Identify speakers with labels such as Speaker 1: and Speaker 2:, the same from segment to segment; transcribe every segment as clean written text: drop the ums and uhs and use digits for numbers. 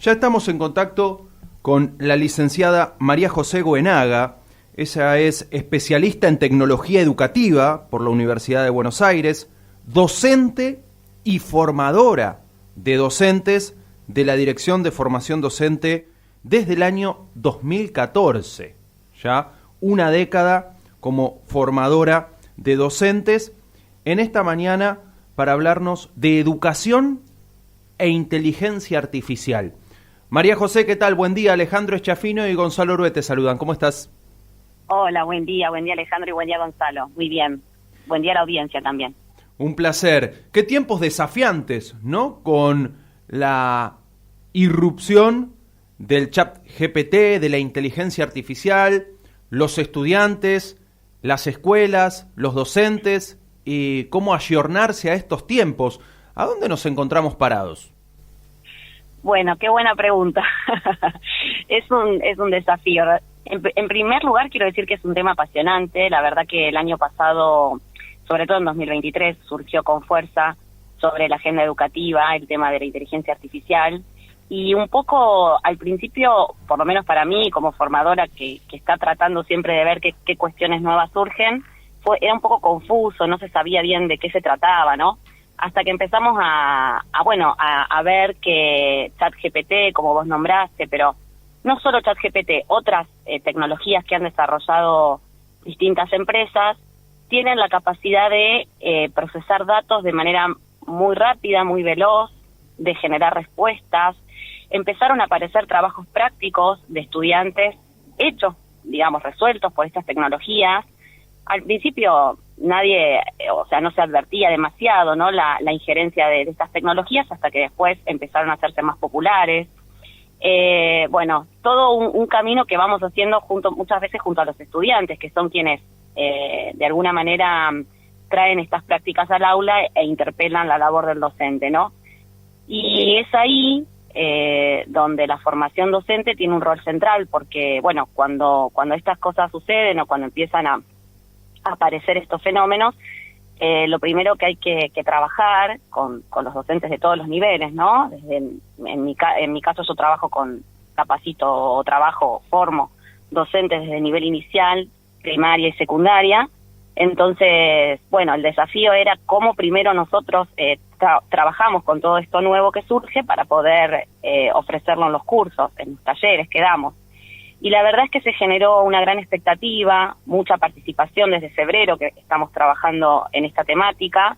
Speaker 1: Ya estamos en contacto con la licenciada María José Goenaga. Ella es especialista en tecnología educativa por la Universidad de Buenos Aires, docente y formadora de docentes de la Dirección de Formación Docente desde el año 2014. Ya una década como formadora de docentes. En esta mañana para hablarnos de educación e inteligencia artificial. María José, ¿qué tal? Buen día. Alejandro Eschafino y Gonzalo Urbe te saludan. ¿Cómo estás?
Speaker 2: Hola, buen día Alejandro y buen día Gonzalo. Muy bien. Buen día a la audiencia también.
Speaker 1: Un placer. Qué tiempos desafiantes, ¿no? Con la irrupción del ChatGPT, de la inteligencia artificial, los estudiantes, las escuelas, los docentes y cómo ayornarse a estos tiempos. ¿A dónde nos encontramos parados?
Speaker 2: Bueno, qué buena pregunta. Es un desafío. En primer lugar, quiero decir que es un tema apasionante. La verdad que el año pasado, sobre todo en 2023, surgió con fuerza sobre la agenda educativa el tema de la inteligencia artificial. Y un poco al principio, por lo menos para mí, como formadora que está tratando siempre de ver qué cuestiones nuevas surgen, era un poco confuso, no se sabía bien de qué se trataba, ¿no? Hasta que empezamos a ver que ChatGPT, como vos nombraste, pero no solo ChatGPT, otras tecnologías que han desarrollado distintas empresas, tienen la capacidad de procesar datos de manera muy rápida, muy veloz, de generar respuestas. Empezaron a aparecer trabajos prácticos de estudiantes hechos, digamos, resueltos por estas tecnologías. Al principio nadie, no se advertía demasiado, ¿no? La injerencia de estas tecnologías hasta que después empezaron a hacerse más populares. Todo un camino que vamos haciendo muchas veces junto a los estudiantes, que son quienes de alguna manera traen estas prácticas al aula e interpelan la labor del docente, ¿no? Y es ahí donde la formación docente tiene un rol central, porque, cuando estas cosas suceden o cuando empiezan a aparecer estos fenómenos, lo primero que hay que trabajar con los docentes de todos los niveles, ¿no? En mi caso yo formo docentes desde el nivel inicial, primaria y secundaria. Entonces, el desafío era cómo primero nosotros trabajamos con todo esto nuevo que surge para poder ofrecerlo en los cursos, en los talleres que damos. Y la verdad es que se generó una gran expectativa, mucha participación desde febrero que estamos trabajando en esta temática.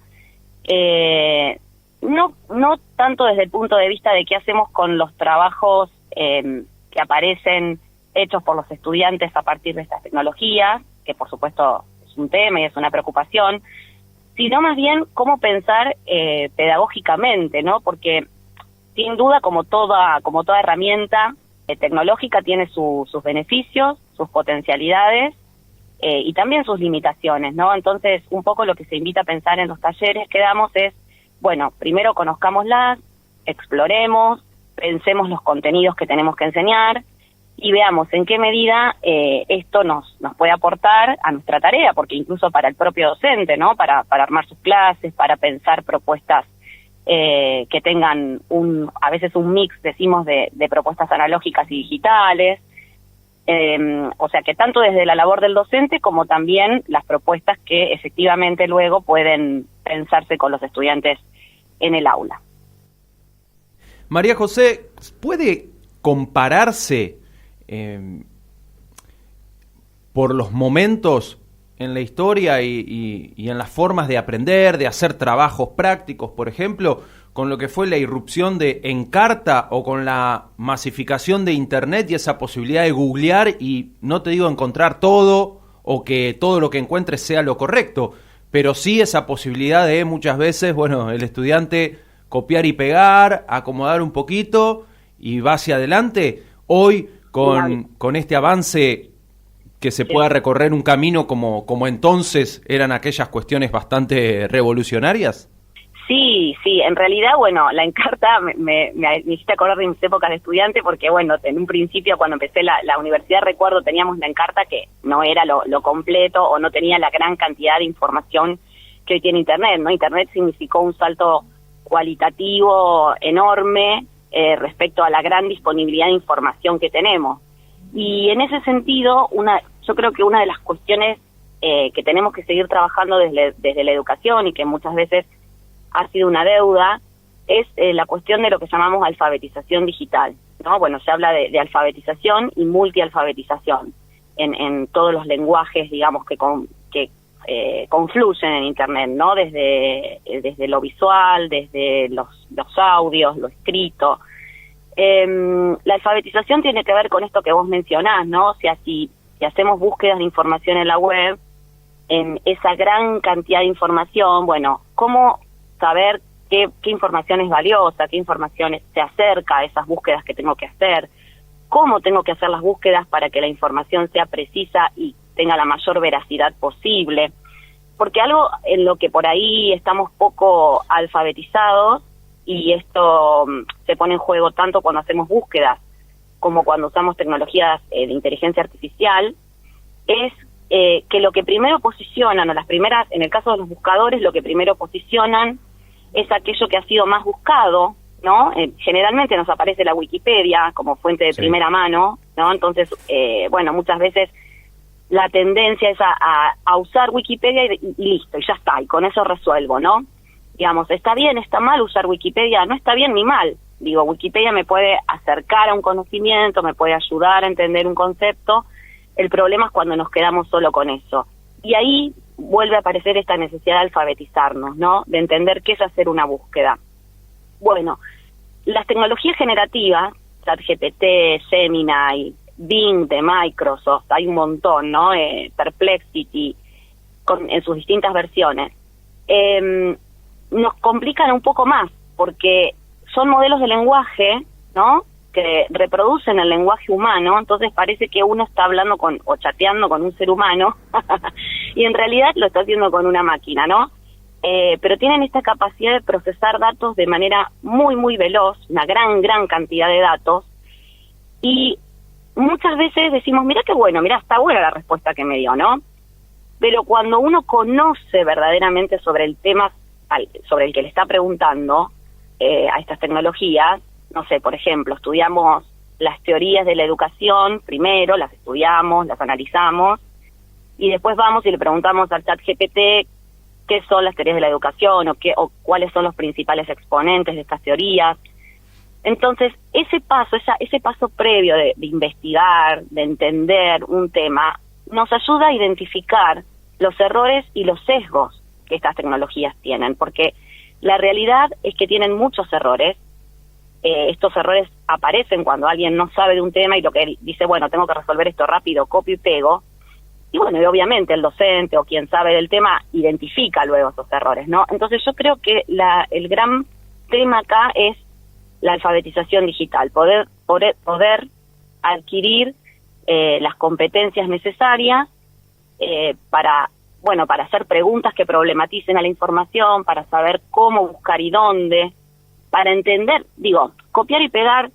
Speaker 2: No tanto desde el punto de vista de qué hacemos con los trabajos que aparecen hechos por los estudiantes a partir de estas tecnologías, que por supuesto es un tema y es una preocupación, sino más bien cómo pensar pedagógicamente, ¿no? Porque sin duda, como toda herramienta tecnológica, tiene sus beneficios, sus potencialidades y también sus limitaciones, ¿no? Entonces, un poco lo que se invita a pensar en los talleres que damos es, primero conozcámoslas, exploremos, pensemos los contenidos que tenemos que enseñar y veamos en qué medida esto nos puede aportar a nuestra tarea, porque incluso para el propio docente, ¿no? Para armar sus clases, para pensar propuestas que tengan a veces un mix, decimos, de propuestas analógicas y digitales, que tanto desde la labor del docente como también las propuestas que efectivamente luego pueden pensarse con los estudiantes en el aula.
Speaker 1: María José, ¿puede compararse por los momentos en la historia y en las formas de aprender, de hacer trabajos prácticos, por ejemplo, con lo que fue la irrupción de Encarta o con la masificación de Internet y esa posibilidad de googlear y, no te digo encontrar todo o que todo lo que encuentres sea lo correcto, pero sí esa posibilidad de muchas veces, el estudiante copiar y pegar, acomodar un poquito y va hacia adelante? Hoy, con este avance que se pueda recorrer un camino como entonces eran aquellas cuestiones bastante revolucionarias?
Speaker 2: Sí, en realidad, la Encarta me hiciste acordar de mis épocas de estudiante porque, en un principio cuando empecé la universidad, recuerdo, teníamos la Encarta que no era lo completo o no tenía la gran cantidad de información que hoy tiene Internet, ¿no? Internet significó un salto cualitativo enorme respecto a la gran disponibilidad de información que tenemos. Y en ese sentido, yo creo que una de las cuestiones que tenemos que seguir trabajando desde la educación y que muchas veces ha sido una deuda, es la cuestión de lo que llamamos alfabetización digital, ¿no? Bueno, se habla de alfabetización y multialfabetización en todos los lenguajes, digamos, que confluyen en Internet, ¿no? Desde lo visual, desde los audios, lo escrito. La alfabetización tiene que ver con esto que vos mencionás, ¿no? O sea, si hacemos búsquedas de información en la web, en esa gran cantidad de información, bueno, ¿cómo saber qué información es valiosa, qué información se acerca a esas búsquedas que tengo que hacer? ¿Cómo tengo que hacer las búsquedas para que la información sea precisa y tenga la mayor veracidad posible? Porque algo en lo que por ahí estamos poco alfabetizados, y esto se pone en juego tanto cuando hacemos búsquedas como cuando usamos tecnologías de inteligencia artificial, es que lo que primero posicionan, o las primeras, en el caso de los buscadores, lo que primero posicionan es aquello que ha sido más buscado, ¿no? Generalmente nos aparece la Wikipedia como fuente de primera mano, ¿no? Entonces, bueno, muchas veces la tendencia es a usar Wikipedia y listo, y ya está, y con eso resuelvo, ¿no? Digamos, ¿está bien, está mal usar Wikipedia? No está bien ni mal. Digo, Wikipedia me puede acercar a un conocimiento, me puede ayudar a entender un concepto. El problema es cuando nos quedamos solo con eso. Y ahí vuelve a aparecer esta necesidad de alfabetizarnos, ¿no? De entender qué es hacer una búsqueda. Bueno, las tecnologías generativas, ChatGPT, Gemini, Bing de Microsoft, hay un montón, ¿no? Perplexity, en sus distintas versiones, nos complican un poco más, porque son modelos de lenguaje, ¿no?, que reproducen el lenguaje humano, entonces parece que uno está hablando o chateando con un ser humano, y en realidad lo está haciendo con una máquina, ¿no? Pero tienen esta capacidad de procesar datos de manera muy, muy veloz, una gran cantidad de datos, y muchas veces decimos, mira qué bueno, mira, está buena la respuesta que me dio, ¿no? Pero cuando uno conoce verdaderamente sobre el tema sobre el que le está preguntando a estas tecnologías, no sé, por ejemplo, estudiamos las teorías de la educación primero, las estudiamos, las analizamos, y después vamos y le preguntamos al ChatGPT qué son las teorías de la educación o cuáles son los principales exponentes de estas teorías. Entonces, ese paso previo de investigar, de entender un tema, nos ayuda a identificar los errores y los sesgos que estas tecnologías tienen, porque la realidad es que tienen muchos errores. Estos errores aparecen cuando alguien no sabe de un tema y lo que dice, bueno, tengo que resolver esto rápido, copio y pego. Y bueno, y obviamente el docente o quien sabe del tema identifica luego esos errores, ¿no? Entonces yo creo que el gran tema acá es la alfabetización digital, poder adquirir las competencias necesarias para hacer preguntas que problematicen a la información, para saber cómo buscar y dónde, para entender, copiar y pegar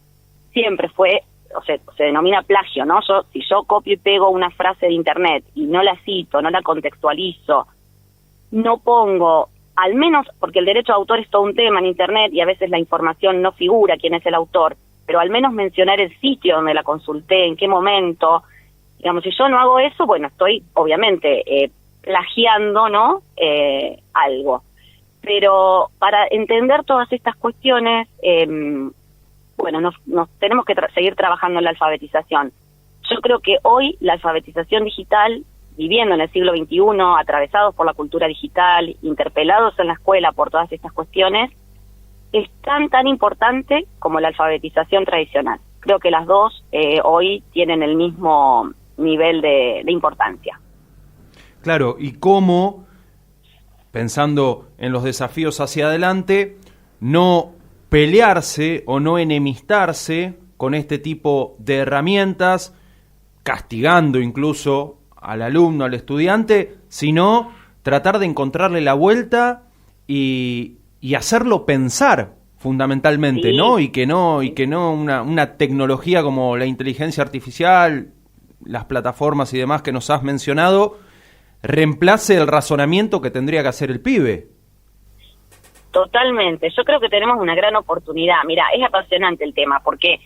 Speaker 2: siempre fue, se denomina plagio, ¿no? Si yo copio y pego una frase de internet y no la cito, no la contextualizo, no pongo, al menos, porque el derecho de autor es todo un tema en internet y a veces la información no figura quién es el autor, pero al menos mencionar el sitio donde la consulté, en qué momento. Si yo no hago eso, bueno, estoy obviamente plagiando, ¿no? Algo. Pero para entender todas estas cuestiones, nos tenemos que seguir trabajando en la alfabetización. Yo creo que hoy la alfabetización digital, viviendo en el siglo XXI, atravesados por la cultura digital, interpelados en la escuela por todas estas cuestiones, es tan importante como la alfabetización tradicional. Creo que las dos hoy tienen el mismo nivel de importancia.
Speaker 1: Claro, y cómo, pensando en los desafíos hacia adelante, no pelearse o no enemistarse con este tipo de herramientas, castigando incluso al alumno, al estudiante, sino tratar de encontrarle la vuelta y hacerlo pensar fundamentalmente, sí. ¿No? Y que no una tecnología como la inteligencia artificial, las plataformas y demás que nos has mencionado, reemplace el razonamiento que tendría que hacer el pibe.
Speaker 2: Totalmente. Yo creo que tenemos una gran oportunidad. Mira, es apasionante el tema porque,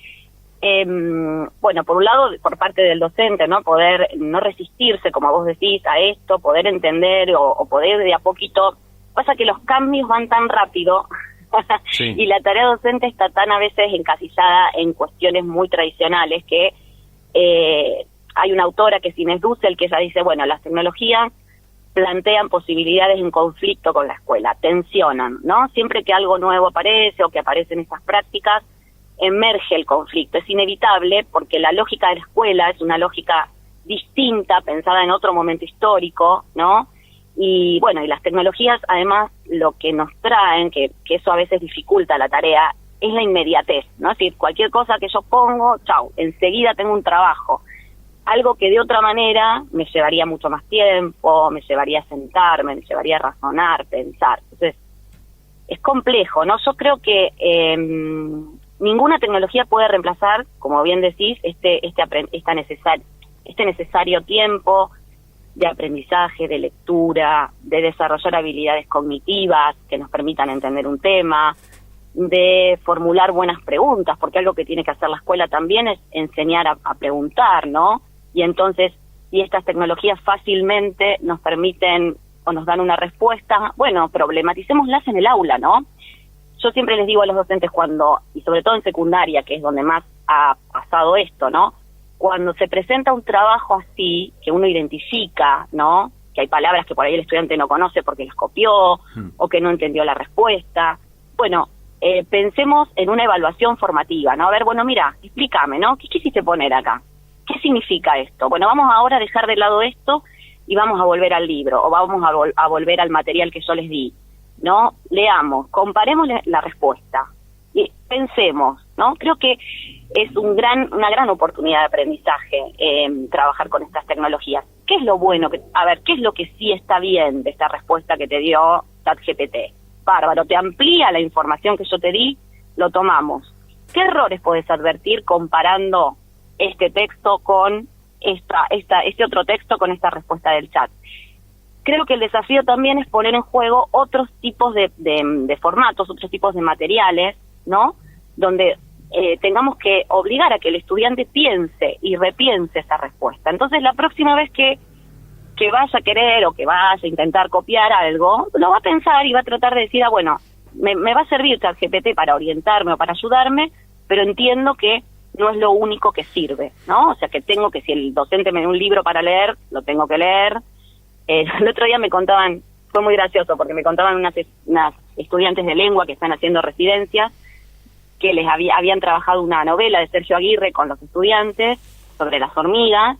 Speaker 2: bueno, por un lado, por parte del docente, ¿no? Poder no resistirse, como vos decís, a esto, poder entender o poder de a poquito. Pasa que los cambios van tan rápido
Speaker 1: sí.
Speaker 2: y la tarea docente está tan a veces encasillada en cuestiones muy tradicionales que hay una autora que es Inés Dussel, que ella dice, bueno, las tecnologías plantean posibilidades en conflicto con la escuela, tensionan, ¿no? Siempre que algo nuevo aparece o que aparecen estas prácticas, emerge el conflicto. Es inevitable porque la lógica de la escuela es una lógica distinta, pensada en otro momento histórico, ¿no? Y bueno, y las tecnologías además lo que nos traen, que eso a veces dificulta la tarea, es la inmediatez, ¿no? Es decir, cualquier cosa que yo pongo, chau, enseguida tengo un trabajo. Algo que de otra manera me llevaría mucho más tiempo, me llevaría a sentarme, me llevaría a razonar, pensar. Entonces, es complejo, ¿no? Yo creo que ninguna tecnología puede reemplazar, como bien decís, este necesario tiempo de aprendizaje, de lectura, de desarrollar habilidades cognitivas que nos permitan entender un tema, de formular buenas preguntas, porque algo que tiene que hacer la escuela también es enseñar a preguntar, ¿no? Y entonces, si estas tecnologías fácilmente nos permiten o nos dan una respuesta, bueno, problematicémoslas en el aula, ¿no? Yo siempre les digo a los docentes y sobre todo en secundaria, que es donde más ha pasado esto, ¿no? Cuando se presenta un trabajo así, que uno identifica, ¿no? Que hay palabras que por ahí el estudiante no conoce porque las copió, o que no entendió la respuesta. Bueno, pensemos en una evaluación formativa, ¿no? A ver, bueno, mira, explícame, ¿no? ¿Qué quisiste poner acá? ¿Qué significa esto? Bueno, vamos ahora a dejar de lado esto y vamos a volver al libro, o vamos a volver al material que yo les di, ¿no? Leamos, comparemos la respuesta y pensemos, ¿no? Creo que es una gran oportunidad de aprendizaje trabajar con estas tecnologías. ¿Qué es lo bueno? ¿Qué es lo que sí está bien de esta respuesta que te dio ChatGPT? Bárbaro, te amplía la información que yo te di, lo tomamos. ¿Qué errores podés advertir comparando este texto con este otro texto con esta respuesta del chat? Creo que el desafío también es poner en juego otros tipos de formatos, otros tipos de materiales, ¿no? Donde tengamos que obligar a que el estudiante piense y repiense esa respuesta. Entonces, la próxima vez que vaya a querer o que vaya a intentar copiar algo, lo va a pensar y va a tratar de decir, bueno, me va a servir ChatGPT para orientarme o para ayudarme, pero entiendo que no es lo único que sirve, ¿no? O sea, que si el docente me da un libro para leer, lo tengo que leer. El otro día me contaban, fue muy gracioso, porque me contaban unas estudiantes de lengua que están haciendo residencias, que les habían trabajado una novela de Sergio Aguirre con los estudiantes sobre las hormigas,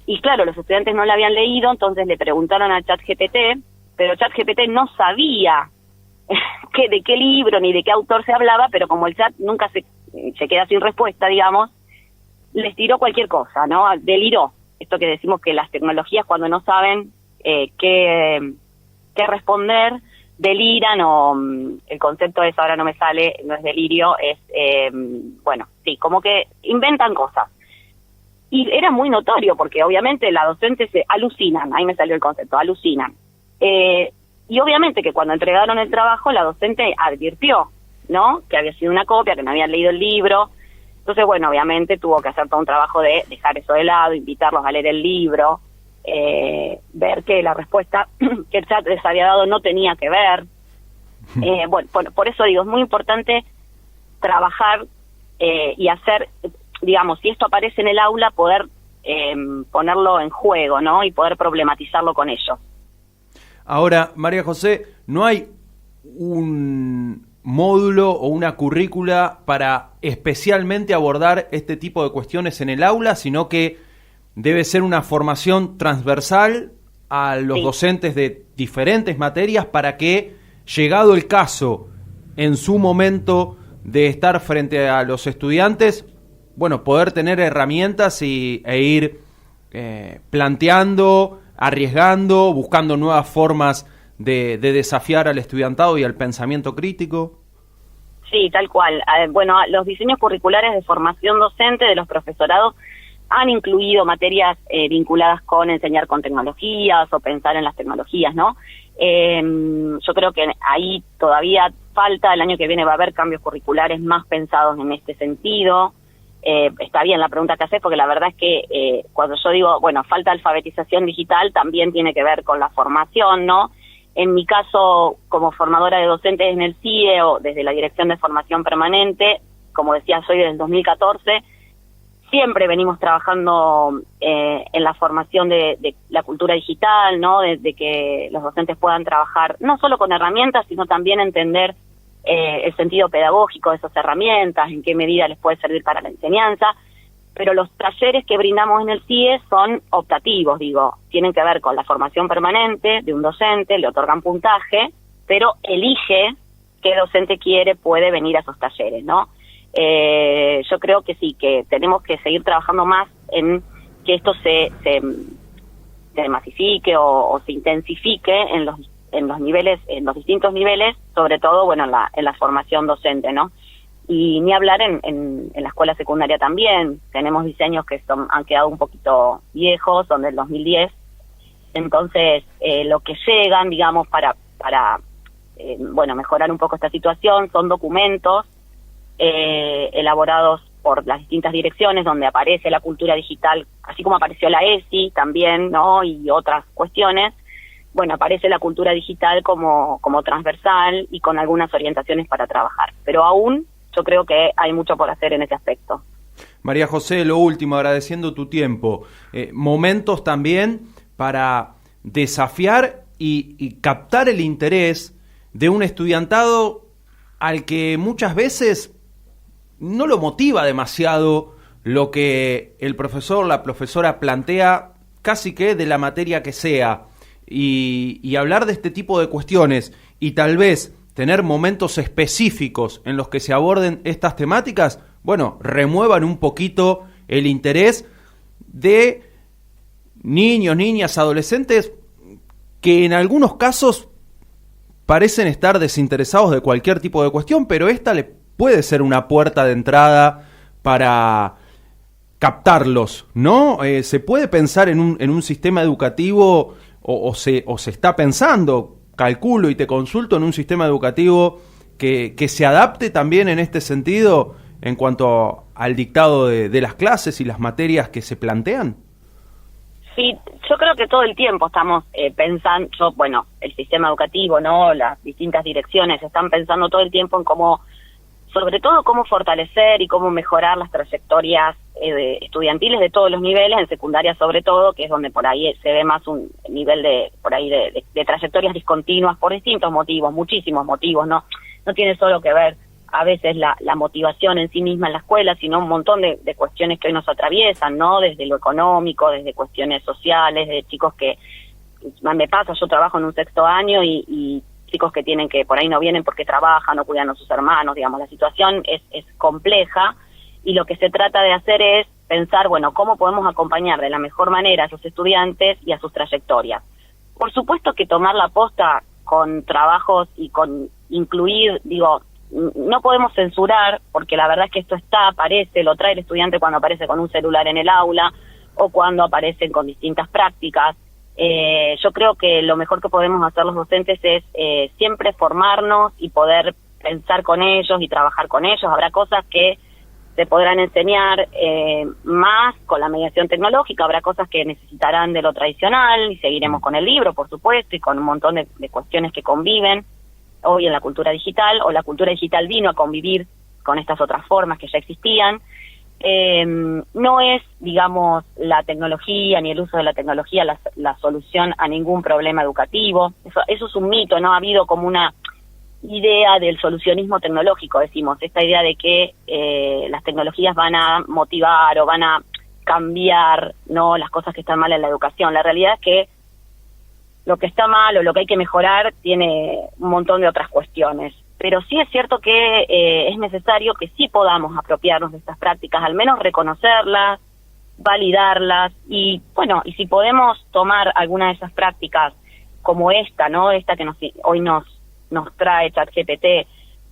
Speaker 2: y claro, los estudiantes no la habían leído, entonces le preguntaron a ChatGPT, pero ChatGPT no sabía de qué libro ni de qué autor se hablaba, pero como el chat nunca se queda sin respuesta, digamos, les tiró cualquier cosa, ¿no? Deliró. Esto que decimos que las tecnologías cuando no saben qué responder, deliran, o el concepto es, ahora no me sale, no es delirio, es, bueno, sí, como que inventan cosas. Y era muy notorio, porque obviamente la docente se alucinan, ahí me salió el concepto, alucinan. Y obviamente que cuando entregaron el trabajo, la docente advirtió, ¿no? Que había sido una copia, que no habían leído el libro. Entonces, bueno, obviamente tuvo que hacer todo un trabajo de dejar eso de lado, invitarlos a leer el libro, ver que la respuesta que el chat les había dado no tenía que ver. Bueno, por eso digo, es muy importante trabajar y hacer, digamos, si esto aparece en el aula, poder ponerlo en juego, ¿no? Y poder problematizarlo con ellos.
Speaker 1: Ahora, María José, ¿no hay un módulo o una currícula para especialmente abordar este tipo de cuestiones en el aula, sino que debe ser una formación transversal a los docentes de diferentes materias para que, llegado el caso, en su momento de estar frente a los estudiantes, bueno, poder tener herramientas e ir planteando, arriesgando, buscando nuevas formas de desafiar al estudiantado y al pensamiento crítico?
Speaker 2: Sí, tal cual. Bueno, los diseños curriculares de formación docente de los profesorados han incluido materias vinculadas con enseñar con tecnologías o pensar en las tecnologías, ¿no? Yo creo que ahí todavía falta, el año que viene va a haber cambios curriculares más pensados en este sentido. Está bien la pregunta que haces, porque la verdad es que cuando yo digo, bueno, falta alfabetización digital, también tiene que ver con la formación, ¿no? En mi caso, como formadora de docentes en el CIE o desde la Dirección de Formación Permanente, como decía, soy desde el 2014, siempre venimos trabajando en la formación de la cultura digital, ¿no? De que los docentes puedan trabajar no solo con herramientas, sino también entender el sentido pedagógico de esas herramientas, en qué medida les puede servir para la enseñanza. Pero los talleres que brindamos en el CIE son optativos, tienen que ver con la formación permanente de un docente, le otorgan puntaje, pero elige qué docente puede venir a esos talleres, ¿no? Yo creo que sí, que tenemos que seguir trabajando más en que esto se masifique o se intensifique en los niveles, en los distintos niveles, sobre todo, bueno, en la formación docente, ¿no? Y ni hablar en la escuela secundaria también. Tenemos diseños que han quedado un poquito viejos, son del 2010. Entonces, lo que llegan, digamos, para mejorar un poco esta situación, son documentos elaborados por las distintas direcciones, donde aparece la cultura digital, así como apareció la ESI también, ¿no? Y otras cuestiones. Bueno, aparece la cultura digital como transversal y con algunas orientaciones para trabajar. Pero aún yo creo que hay mucho por hacer en ese aspecto.
Speaker 1: María José, lo último, agradeciendo tu tiempo. Momentos también para desafiar y captar el interés de un estudiantado al que muchas veces no lo motiva demasiado lo que el profesor, la profesora plantea, casi que de la materia que sea. Y hablar de este tipo de cuestiones y tal vez tener momentos específicos en los que se aborden estas temáticas, bueno, remuevan un poquito el interés de niños, niñas, adolescentes que en algunos casos parecen estar desinteresados de cualquier tipo de cuestión, pero esta le puede ser una puerta de entrada para captarlos, ¿no? Se puede pensar en un sistema educativo o se está pensando, calculo y te consulto, en un sistema educativo que se adapte también en este sentido en cuanto al dictado de las clases y las materias que se plantean.
Speaker 2: Sí, yo creo que todo el tiempo estamos pensando, el sistema educativo, ¿no? Las distintas direcciones están pensando todo el tiempo en sobre todo cómo fortalecer y cómo mejorar las trayectorias estudiantiles de todos los niveles, en secundaria sobre todo, que es donde por ahí se ve más un nivel de trayectorias discontinuas por distintos motivos, muchísimos motivos, no tiene solo que ver a veces la motivación en sí misma en la escuela, sino un montón de cuestiones que hoy nos atraviesan, ¿no? Desde lo económico, desde cuestiones sociales, de chicos que, me pasa, yo trabajo en un sexto año y chicos que por ahí no vienen porque trabajan o cuidan a sus hermanos, la situación es compleja, y lo que se trata de hacer es pensar, cómo podemos acompañar de la mejor manera a esos estudiantes y a sus trayectorias. Por supuesto que tomar la posta con trabajos y con incluir, no podemos censurar, porque la verdad es que esto aparece, lo trae el estudiante cuando aparece con un celular en el aula o cuando aparecen con distintas prácticas. Yo creo que lo mejor que podemos hacer los docentes es siempre formarnos y poder pensar con ellos y trabajar con ellos. Habrá cosas que se podrán enseñar más con la mediación tecnológica, habrá cosas que necesitarán de lo tradicional y seguiremos con el libro, por supuesto, y con un montón de cuestiones que conviven hoy en la cultura digital, o la cultura digital vino a convivir con estas otras formas que ya existían. No es, la tecnología ni el uso de la tecnología la solución a ningún problema educativo. Eso es un mito, ¿no? Ha habido como una idea del solucionismo tecnológico, decimos, esta idea de que las tecnologías van a motivar o van a cambiar, ¿no?, las cosas que están mal en la educación. La realidad es que lo que está mal o lo que hay que mejorar tiene un montón de otras cuestiones. Pero sí es cierto que es necesario que sí podamos apropiarnos de estas prácticas, al menos reconocerlas, validarlas, y y si podemos tomar alguna de esas prácticas como esta, ¿no? Esta que hoy nos trae ChatGPT,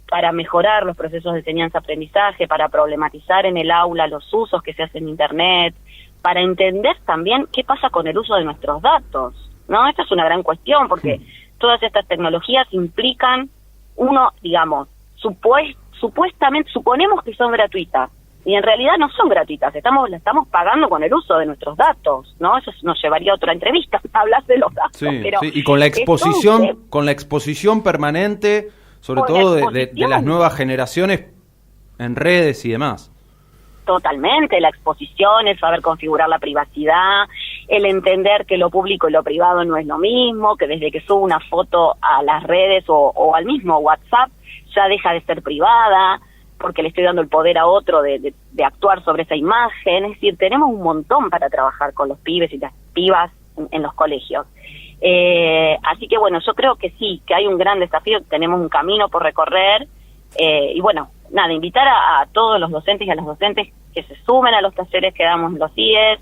Speaker 2: para mejorar los procesos de enseñanza-aprendizaje, para problematizar en el aula los usos que se hacen en Internet, para entender también qué pasa con el uso de nuestros datos, ¿no? Esta es una gran cuestión, porque todas estas tecnologías implican, uno, digamos, supuestamente, suponemos que son gratuitas, y en realidad no son gratuitas, la estamos pagando con el uso de nuestros datos, ¿no? Eso nos llevaría a otra entrevista, hablar de los datos.
Speaker 1: Sí,
Speaker 2: pero
Speaker 1: sí, y con la exposición permanente, sobre todo de las nuevas generaciones en redes y demás.
Speaker 2: Totalmente, la exposición, el saber configurar la privacidad, el entender que lo público y lo privado no es lo mismo, que desde que subo una foto a las redes o al mismo WhatsApp ya deja de ser privada, porque le estoy dando el poder a otro de actuar sobre esa imagen. Es decir, tenemos un montón para trabajar con los pibes y las pibas en los colegios. Así que bueno, yo creo que sí, que hay un gran desafío, tenemos un camino por recorrer, y bueno, nada, invitar a todos los docentes y a las docentes que se sumen a los talleres que damos en los CIES,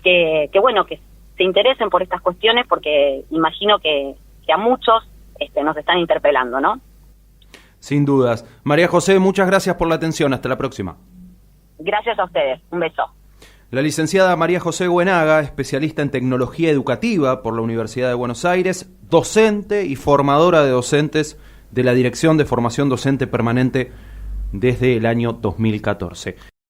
Speaker 2: que bueno, que se interesen por estas cuestiones, porque imagino que a muchos nos están interpelando, ¿no?
Speaker 1: Sin dudas. María José, muchas gracias por la atención. Hasta la próxima.
Speaker 2: Gracias a ustedes. Un beso.
Speaker 1: La licenciada María José Buenaga, especialista en tecnología educativa por la Universidad de Buenos Aires, docente y formadora de docentes de la Dirección de Formación Docente Permanente desde el año 2014.